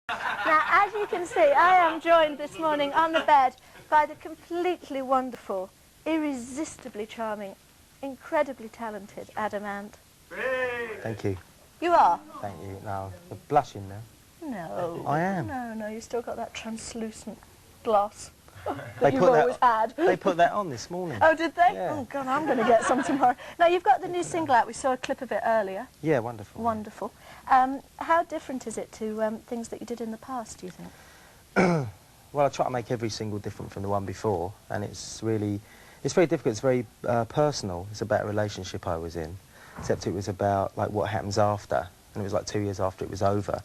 Now, as you can see, I am joined this morning on the bed by the completely wonderful, irresistibly charming, incredibly talented Adam Ant. Thank you. You are? Thank you. No, I'm blushing now. No. I am. No, you've still got that translucent gloss that They you've put always had. They put that on this morning. Oh, did they? Yeah. Oh, God, I'm going to get some tomorrow. Now, you've got the new single out. We saw a clip of it earlier. Yeah, wonderful. Wonderful. How different is it to things that you did in the past, do you think? Well, I try to make every single different from the one before, and it's very difficult. It's very personal. It's about a relationship I was in, except it was about like what happens after, and it was like 2 years after it was over,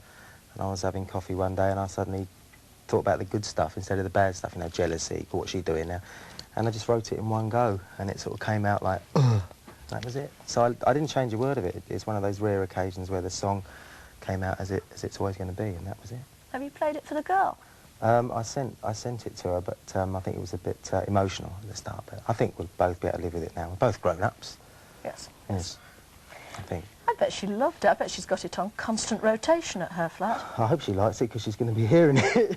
and I was having coffee one day, and I suddenly thought about the good stuff instead of the bad stuff, you know, jealousy, what's she doing now, and I just wrote it in one go, and it sort of came out like, ugh. That was it. So I didn't change a word of it. It's one of those rare occasions where the song came out as it's always going to be, and that was it. Have you played it for the girl? I sent it to her, but I think it was a bit emotional at the start. But I think we'll both be able to live with it now. We're both grown-ups. Yes. Yes, I think. I bet she loved it. I bet she's got it on constant rotation at her flat. I hope she likes it, because she's going to be hearing it.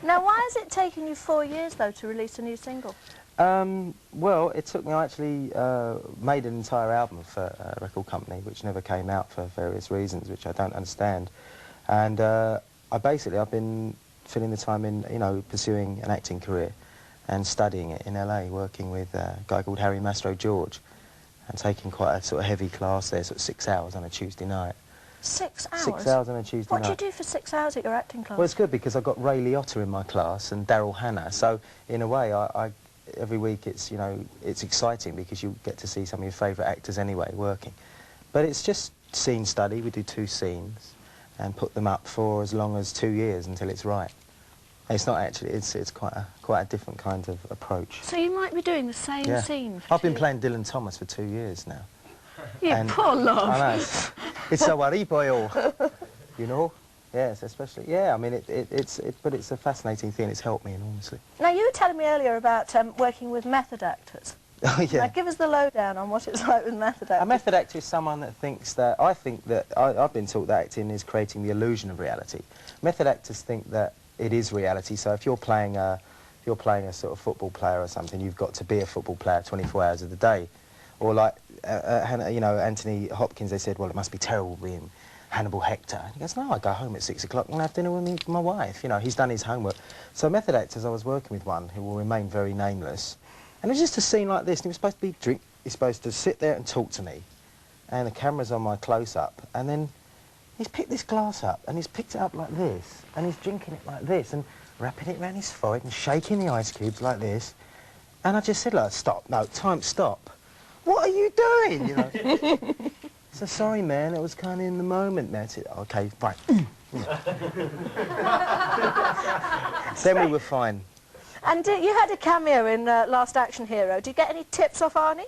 Now, why has it taken you 4 years, though, to release a new single? Well, it took me, I actually made an entire album for a record company, which never came out for various reasons, which I don't understand. And I've been filling the time in, you know, pursuing an acting career and studying it in LA, working with a guy called Harry Mastro George, and taking quite a sort of heavy class there, sort of 6 hours on a Tuesday night. 6 hours? 6 hours on a Tuesday night. What do you do for 6 hours at your acting class? Well, it's good because I've got Ray Liotta in my class and Daryl Hannah, so in a way every week it's, you know, it's exciting because you get to see some of your favourite actors anyway working. But it's just scene study. We do 2 scenes and put them up for as long as 2 years until it's right. It's not actually, it's quite a different kind of approach. So you might be doing the same scene for I've been playing Dylan Thomas for 2 years now. You poor love. I know, it's so horrible, you know? Yes, especially, yeah, I mean, but it's a fascinating thing. It's helped me enormously. Now, you were telling me earlier about working with method actors. Oh, yeah. Now, give us the lowdown on what it's like with method actors. A method actor is someone that thinks that, I've been taught that acting is creating the illusion of reality. Method actors think that it is reality, so if you're playing a sort of football player or something, you've got to be a football player 24 hours of the day. Or like, you know, Anthony Hopkins, they said, well, it must be terrible being Hannibal Hector. And he goes, no, I go home at 6 o'clock and have dinner with my wife. You know, he's done his homework. So method actors, I was working with one who will remain very nameless. And it was just a scene like this, and he was supposed to be he's supposed to sit there and talk to me. And the camera's on my close-up. And then he's picked this glass up, and he's picked it up like this, and he's drinking it like this, and wrapping it around his forehead and shaking the ice cubes like this. And I just said, like, stop, no, time, stop. What are you doing, you know? So sorry, man, it was kind of in the moment. That's it. Okay, fine. Then we were fine. And you had a cameo in Last Action Hero. Did you get any tips off Arnie?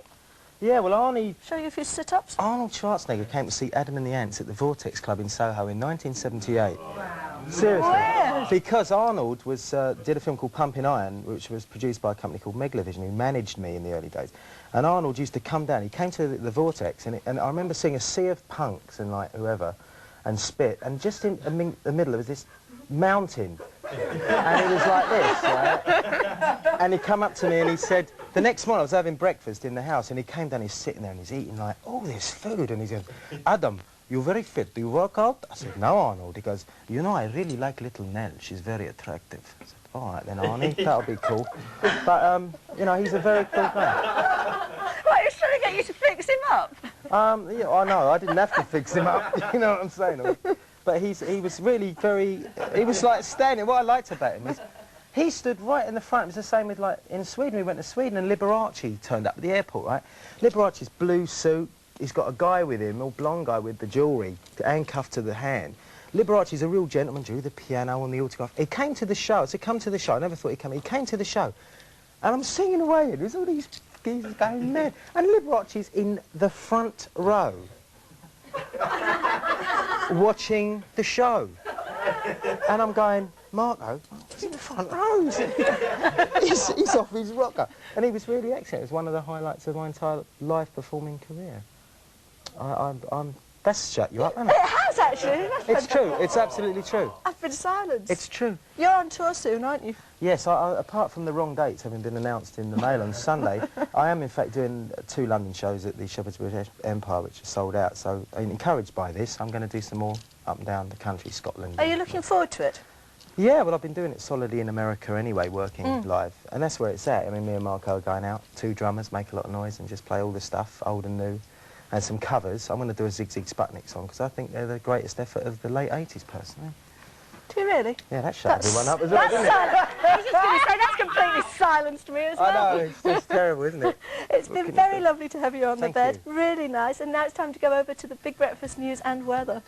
Yeah, well, Arnie... Show you a few sit-ups? Arnold Schwarzenegger came to see Adam and the Ants at the Vortex Club in Soho in 1978. Wow. Seriously. Where? Because Arnold did a film called Pumping Iron, which was produced by a company called Megalovision, who managed me in the early days. And Arnold used to come down. He came to the Vortex, and I remember seeing a sea of punks and, like, whoever, and spit, and just in the middle of this mountain. And it was like this, right? And he come up to me and he said, the next morning I was having breakfast in the house, and he came down, he's sitting there and he's eating like, oh, there's food. And he said, Adam, you're very fit. Do you work out? I said, no, Arnold. He goes, you know, I really like little Nell. She's very attractive. I said, all right then, Arnie, that'll be cool. But, you know, he's a very cool guy. What, he was trying to get you to fix him up? Yeah, I know, I didn't have to fix him up, you know what I'm saying? But he was really very, he was like standing, what I liked about him is, he stood right in the front. It was the same with, like, in Sweden. We went to Sweden and Liberace turned up at the airport, right? Liberace's blue suit, he's got a guy with him, a blonde guy with the jewellery, handcuffed to the hand. Liberace's a real gentleman, drew the piano on the autograph. He came to the show. I said, come to the show. I never thought he'd come. He came to the show. And I'm singing away, and there's all these geezers going mad. And Liberace's in the front row, watching the show. And I'm going, Marco, he's in the front row. he's off his rocker. And he was really excellent. It was one of the highlights of my entire live performing career. That's shut you up, hasn't it? It has. has, actually. It's true. It's absolutely true. I've been silenced. It's true. You're on tour soon, aren't you? Yes, apart from the wrong dates having been announced in the Mail on Sunday, I am in fact doing 2 London shows at the Shepherd's Bush Empire, which are sold out. So, encouraged by this, I'm going to do some more up and down the country, Scotland. Are you looking forward to it? Yeah, well, I've been doing it solidly in America anyway, working live, and that's where it's at. I mean, me and Marco are going out, 2 drummers, make a lot of noise and just play all the stuff, old and new, and some covers. I'm going to do a Zig Zig Sputnik song, because I think they're the greatest effort of the late 80s, personally. Do you really? Yeah, that shut everyone up as well, didn't it? I was just going to say, that's completely silenced me as well. I know, it's just terrible, isn't it? It's been very lovely to have you on the Thank bed, you. really nice, and now it's time to go over to the Big Breakfast news and weather.